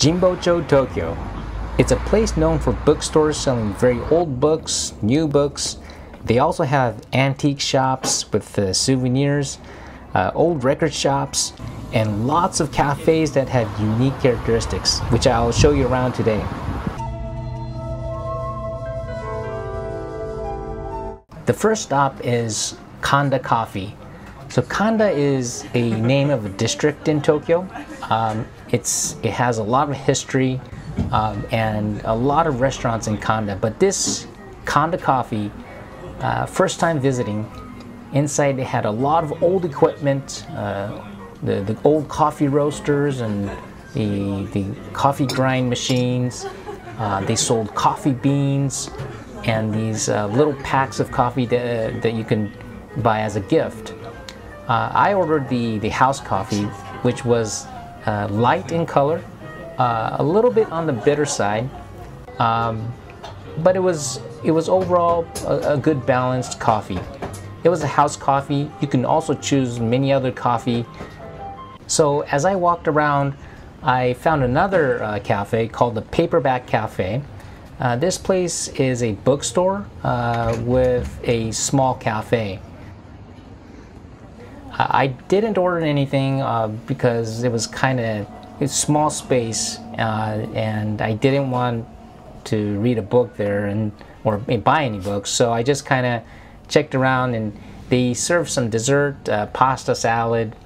JImbocho, Tokyo. It's a place known for bookstores selling very old books, new books. They also have antique shops with souvenirs, old record shops, and lots of cafes that have unique characteristics, which I'll show you around today. The first stop is Kanda Cafe. So Kanda is a name of a district in Tokyo. It has a lot of history and a lot of restaurants in Kanda, but this Kanda Coffee, first time visiting, inside they had a lot of old equipment, the old coffee roasters and the coffee grind machines. They sold coffee beans and these little packs of coffee that you can buy as a gift. I ordered the house coffee, which was light in color, a little bit on the bitter side, but it was overall a good balanced coffee. It was a house coffee. You can also choose many other coffee. So as I walked around, I found another cafe called the Paperback Cafe. This place is a bookstore with a small cafe. I didn't order anything because it was kind of a small space, and I didn't want to read a book there or buy any books. So I just kind of checked around, and they served some dessert, pasta salad.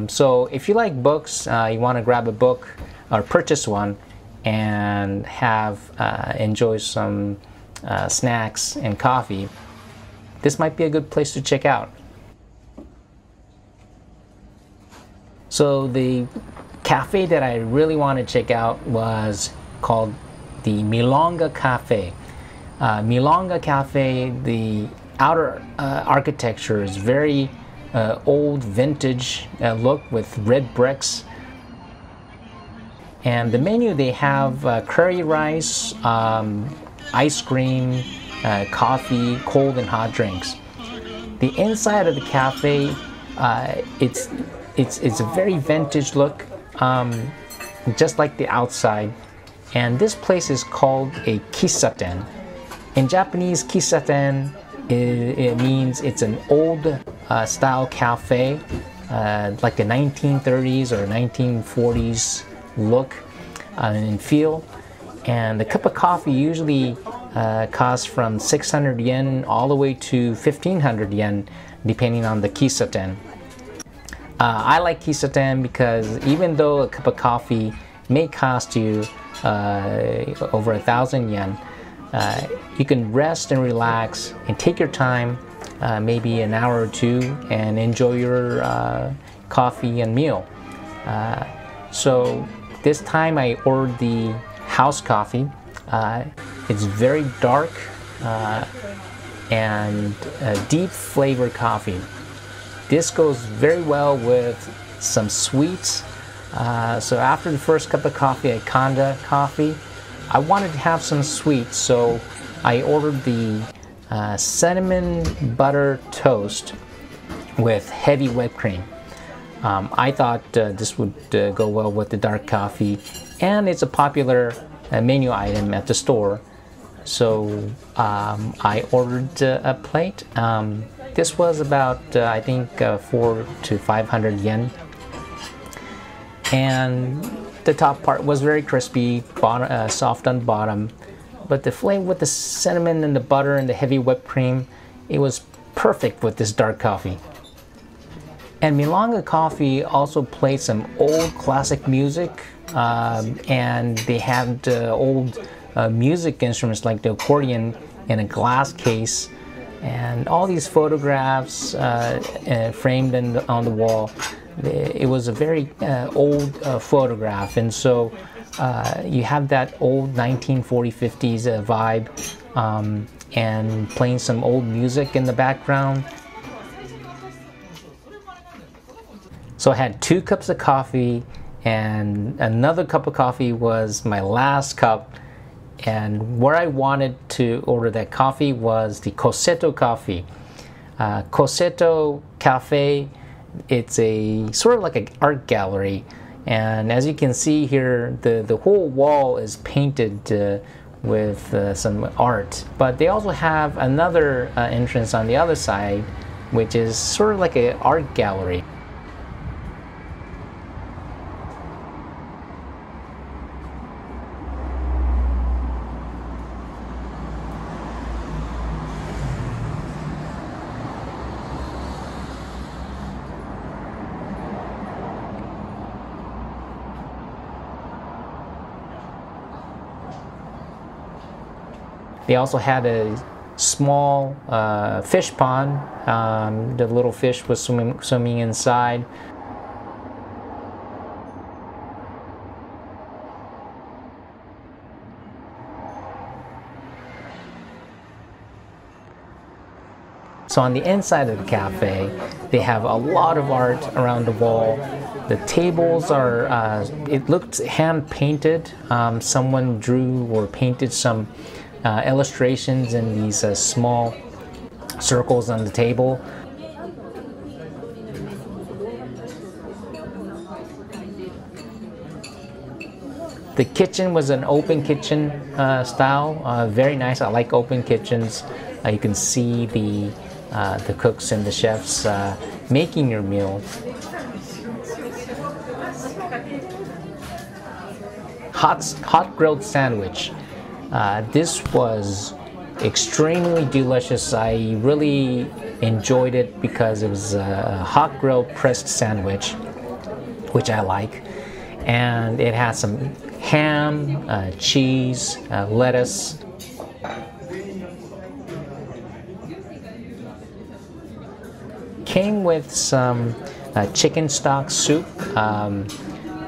So if you like books, you want to grab a book or purchase one and enjoy some snacks and coffee, this might be a good place to check out. So the cafe that I really want to check out was called the Milanga Cafe. Milanga Cafe, the outer architecture is very old vintage look with red bricks. And the menu, they have curry rice, ice cream, coffee, cold and hot drinks. The inside of the cafe, it's a very vintage look, just like the outside. And this place is called a kisaten. In Japanese, kisaten, it means it's an old style cafe, like the 1930s or 1940s look and feel. And the cup of coffee usually costs from 600 yen all the way to 1500 yen, depending on the kisaten. I like kisaten because even though a cup of coffee may cost you over 1,000 yen, you can rest and relax and take your time, maybe an hour or two, and enjoy your coffee and meal. So this time I ordered the house coffee. It's very dark and deep flavored coffee. This goes very well with some sweets. So after the first cup of coffee at Kanda Coffee, I wanted to have some sweets, so I ordered the cinnamon butter toast with heavy whipped cream. I thought this would go well with the dark coffee, and it's a popular menu item at the store. So I ordered a plate. This was about, I think, 400 to 500 yen. And the top part was very crispy, soft on the bottom. But the flavor with the cinnamon and the butter and the heavy whipped cream, it was perfect with this dark coffee. And Milanga Coffee also played some old classic music, and they had old music instruments like the accordion in a glass case, and all these photographs framed on the wall. It was a very old photograph, and so you have that old 1940s, 50s vibe, and playing some old music in the background. So I had 2 cups of coffee, and another cup of coffee was my last cup. And where I wanted to order that coffee was the Koseto Cafe. Koseto Cafe, it's a sort of like an art gallery, And as you can see here, the whole wall is painted with some art. But they also have another entrance on the other side, which is sort of like an art gallery. They also had a small fish pond. The little fish was swimming inside. So on the inside of the cafe, they have a lot of art around the wall. The tables are, it looked hand painted. Someone drew or painted some illustrations in these small circles on the table. The kitchen was an open kitchen style, very nice. I like open kitchens. You can see the cooks and the chefs making your meal. Hot grilled sandwich. This was extremely delicious. I really enjoyed it because it was a hot grilled pressed sandwich, which I like. And it had some ham, cheese, lettuce. Came with some chicken stock soup.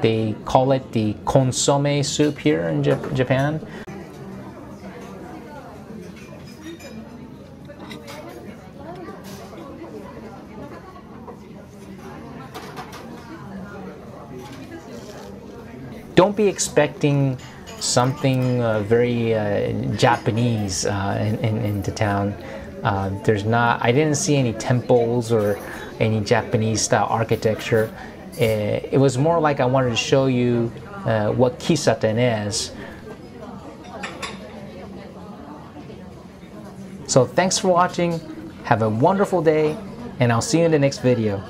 They call it the consomme soup here in Japan. Don't be expecting something very Japanese into town. I didn't see any temples or any Japanese style architecture. It was more like I wanted to show you what kisaten is. So thanks for watching. Have a wonderful day, and I'll see you in the next video.